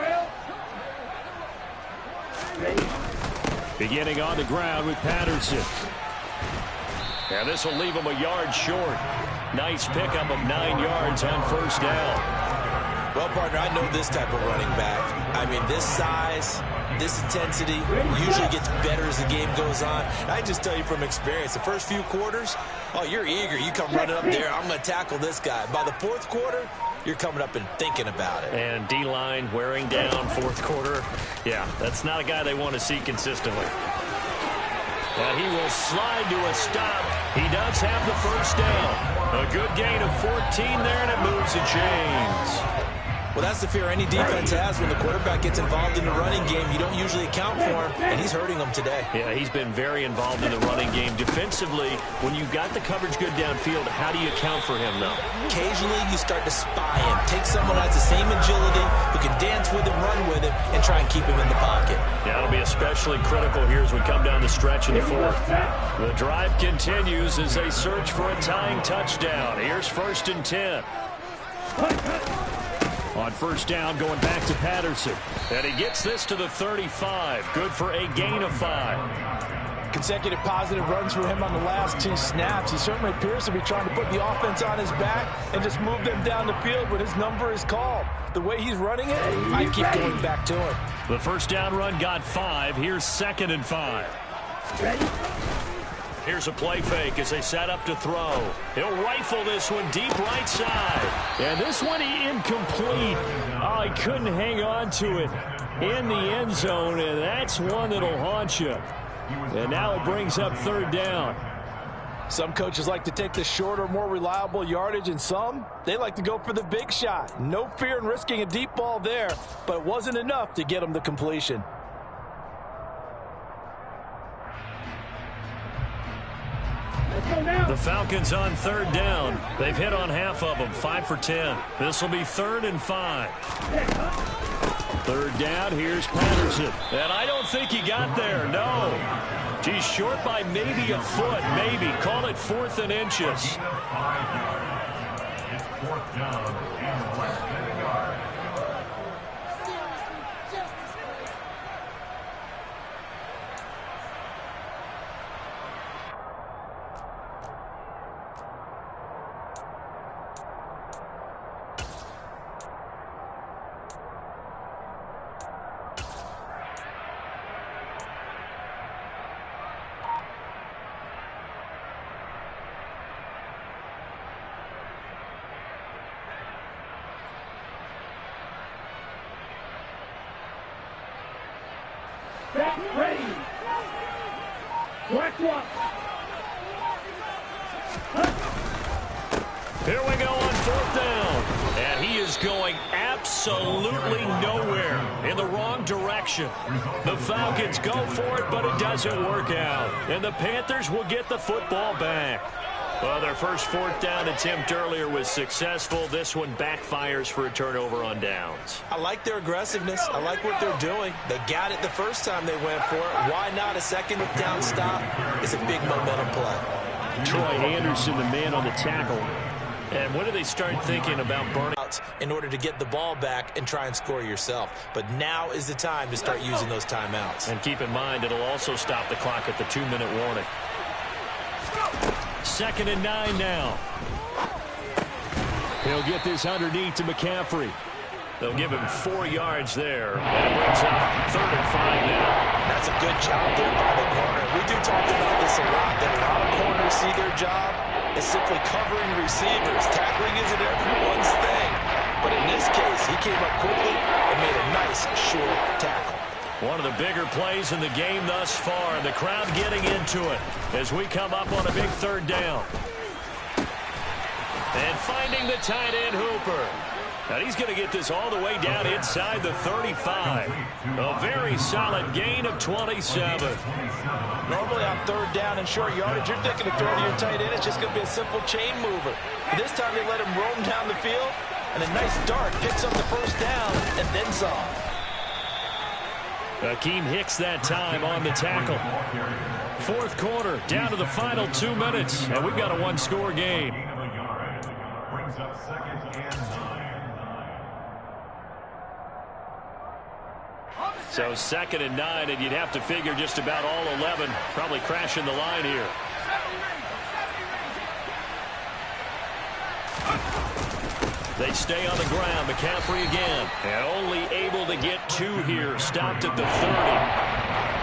Beginning on the ground with Patterson. And this will leave him a yard short. Nice pickup of 9 yards on first down. Well, partner, I know this type of running back. I mean, this size, this intensity usually gets better as the game goes on. And I just tell you from experience, the first few quarters, oh, you're eager. You come running up there, I'm going to tackle this guy. By the fourth quarter, you're coming up and thinking about it. And D-line wearing down fourth quarter. Yeah, that's not a guy they want to see consistently. And he will slide to a stop. He does have the first down. A good gain of 14 there, and it moves the chains. Well, that's the fear any defense has when the quarterback gets involved in the running game. You don't usually account for him, and he's hurting them today. Yeah, he's been very involved in the running game. Defensively, when you've got the coverage good downfield, how do you account for him, though? Occasionally, you start to spy him. Take someone who has the same agility, who can dance with him, run with him, and try and keep him in the pocket. Yeah, it'll be especially critical here as we come down the stretch in the fourth. The drive continues as they search for a tying touchdown. Here's 1st and 10. On first down, going back to Patterson. And he gets this to the 35. Good for a gain of 5. Consecutive positive runs for him on the last 2 snaps. He certainly appears to be trying to put the offense on his back and just move them down the field when his number is called. The way he's running it, I keep going back to him. The first down run got 5. Here's 2nd and 5. Here's a play fake as they set up to throw. He'll rifle this one deep right side. And this one incomplete. Oh, he couldn't hang on to it in the end zone, and that's one that'll haunt you. And now it brings up 3rd down. Some coaches like to take the shorter, more reliable yardage, and some, they like to go for the big shot. No fear in risking a deep ball there, but it wasn't enough to get him the completion. The Falcons on 3rd down. They've hit on half of them, 5 for 10. This will be 3rd and 5. 3rd down, here's Patterson. And I don't think he got there, no. He's short by maybe a foot, maybe. Call it 4th and inches. It's 4th down and less than a yard. Ready. Black one. Here we go on 4th down. And he is going absolutely nowhere in the wrong direction. The Falcons go for it, but it doesn't work out. And the Panthers will get the football back. Well, their first 4th down attempt earlier was successful. This one backfires for a turnover on downs. I like their aggressiveness. I like what they're doing. They got it the first time they went for it. Why not a second down stop? It's a big momentum play. Troy Anderson, the man on the tackle. And when do they start thinking about burning in order to get the ball back and try and score yourself? But now is the time to start using those timeouts. And keep in mind, it'll also stop the clock at the 2-minute warning. 2nd and 9 now. He'll get this underneath to McCaffrey. They'll give him 4 yards there. And it brings up 3rd and 5 now. That's a good job there by the corner. We do talk about this a lot, that a lot of corners see their job as simply covering receivers. Tackling isn't everyone's thing. But in this case, he came up quickly and made a nice short tackle. One of the bigger plays in the game thus far. And the crowd getting into it as we come up on a big 3rd down. And finding the tight end Hooper. And he's going to get this all the way down inside the 35. A very solid gain of 27. Normally on 3rd down and short yardage, you're thinking to throw to your tight end. It's just going to be a simple chain mover. But this time they let him roam down the field. And a nice dart picks up the first down and then some. Akeem Hicks that time on the tackle. Fourth quarter, down to the final 2 minutes, and we've got a one-score game. Brings up 2nd and 9. So 2nd and 9, and you'd have to figure just about all 11 probably crashing the line here. They stay on the ground. McCaffrey again. And only able to get 2 here. Stopped at the 30.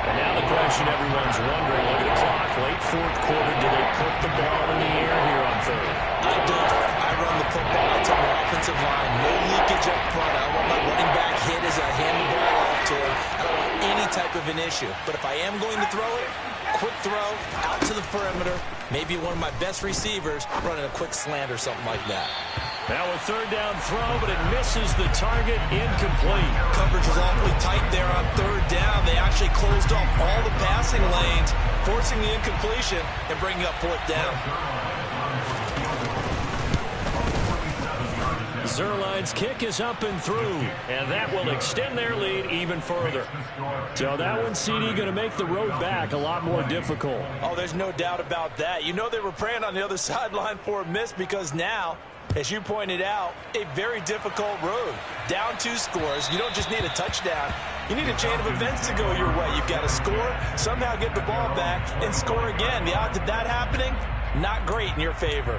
And now the question everyone's wondering, look at the clock. Late fourth quarter, do they put the ball in the air here on third? I don't. I run the football. I tell my offensive line, no leakage up front. I don't want my running back hit as I hand the ball off to him. I don't want any type of an issue. But if I am going to throw it, quick throw, out to the perimeter, maybe one of my best receivers running a quick slant or something like that. Now a third down throw, but it misses the target, incomplete. Coverage was awfully tight there on third down. They actually closed off all the passing lanes, forcing the incompletion and bringing up fourth down. Zerline's kick is up and through, and that will extend their lead even further. So that one, CD, going to make the road back a lot more difficult. Oh, there's no doubt about that. You know they were praying on the other sideline for a miss because now, as you pointed out, a very difficult road. Down 2 scores. You don't just need a touchdown. You need a chain of events to go your way. You've got to score, somehow get the ball back, and score again. The odds of that happening, not great in your favor.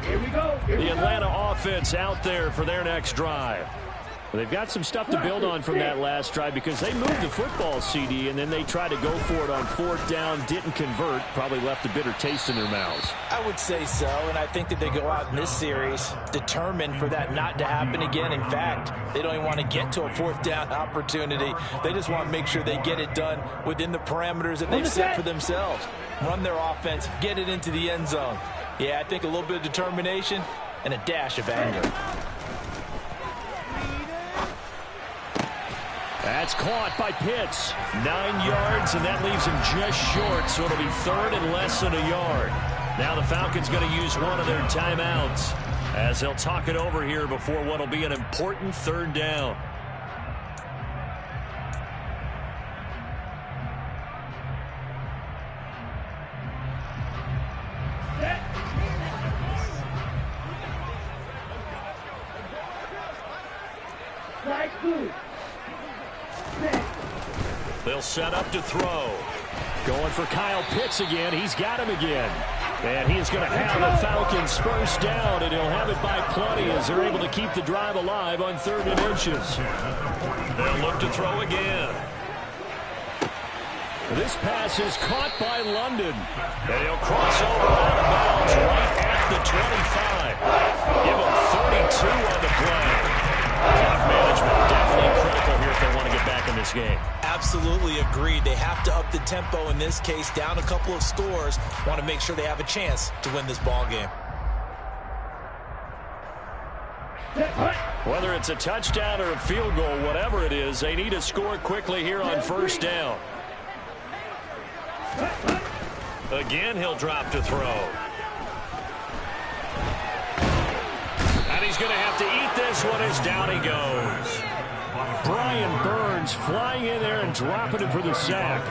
Here we go. The Atlanta offense out there for their next drive. They've got some stuff to build on from that last drive because they moved the football, CD, and then they tried to go for it on fourth down, didn't convert, probably left a bitter taste in their mouths. I would say so, and I think that they go out in this series determined for that not to happen again. In fact, they don't even want to get to a fourth down opportunity. They just want to make sure they get it done within the parameters that they've set for themselves. Run their offense, get it into the end zone. Yeah, I think a little bit of determination and a dash of anger. That's caught by Pitts. 9 yards, and that leaves him just short, so it'll be third and less than a yard. Now the Falcons going to use one of their timeouts as they'll talk it over here before what will be an important third down. They'll set up to throw. Going for Kyle Pitts again. He's got him again. And he's going to have the Falcons first down, and he'll have it by plenty as they're able to keep the drive alive on 3rd and inches. They'll look to throw again. This pass is caught by London. And he'll cross over out of bounds right at the 25. Give him 32 on the play. Clock management definitely critical here if they want to get back in this game. Absolutely agreed. They have to up the tempo in this case, down a couple of scores. Want to make sure they have a chance to win this ball game. Whether it's a touchdown or a field goal, whatever it is, they need to score quickly here on first down. Again, he'll drop to throw. And he's going to have to eat this one as down he goes. Brian Burns flying in there and dropping it for the sack.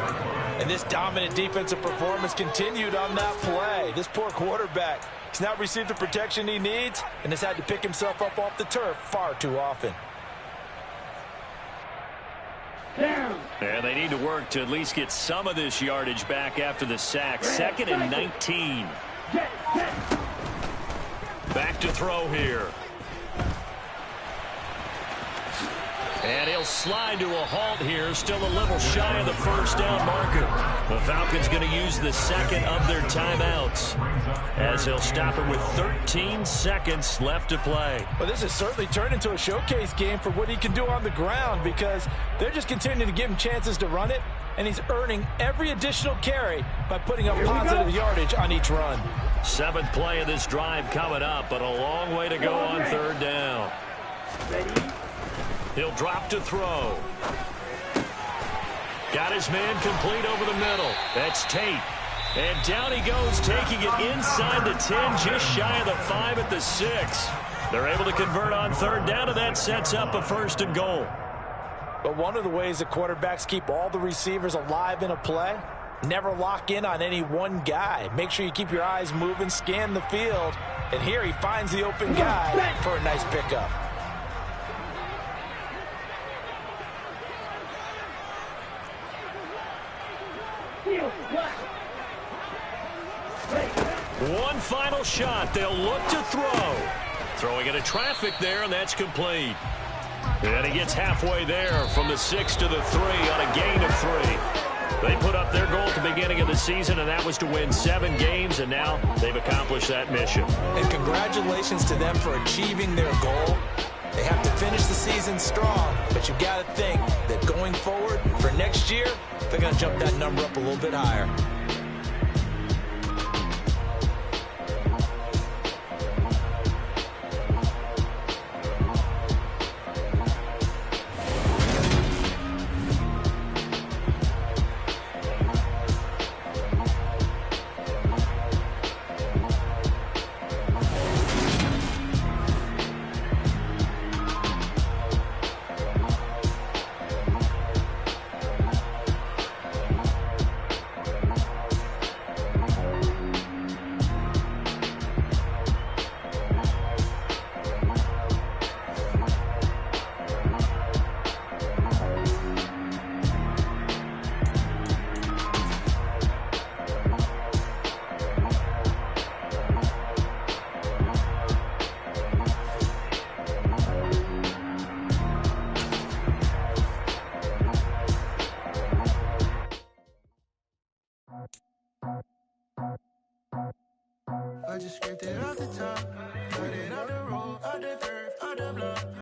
And this dominant defensive performance continued on that play. This poor quarterback has not received the protection he needs and has had to pick himself up off the turf far too often. And they need to work to at least get some of this yardage back after the sack. 2nd and 19. Back to throw here. And he'll slide to a halt here, still a little shy of the first down marker. The Falcons going to use the second of their timeouts as he'll stop it with 13 seconds left to play. Well, this has certainly turned into a showcase game for what he can do on the ground because they're just continuing to give him chances to run it, and he's earning every additional carry by putting up positive yardage on each run. 7th play of this drive coming up, but a long way to go on 3rd down. He'll drop to throw. Got his man complete over the middle. That's Tate. And down he goes, taking it inside the 10, just shy of the 5 at the 6. They're able to convert on third down, and that sets up a 1st and goal. But one of the ways the quarterbacks keep all the receivers alive in a play, never lock in on any one guy. Make sure you keep your eyes moving, scan the field. And here he finds the open guy for a nice pickup. One final shot. They'll look to throw. Throwing into traffic there, and that's complete. And he gets halfway there from the 6 to the 3 on a gain of 3. They put up their goal at the beginning of the season, and that was to win 7 games, and now they've accomplished that mission. And congratulations to them for achieving their goal. They have to finish the season strong, but you've got to think that going forward for next year, they're going to jump that number up a little bit higher.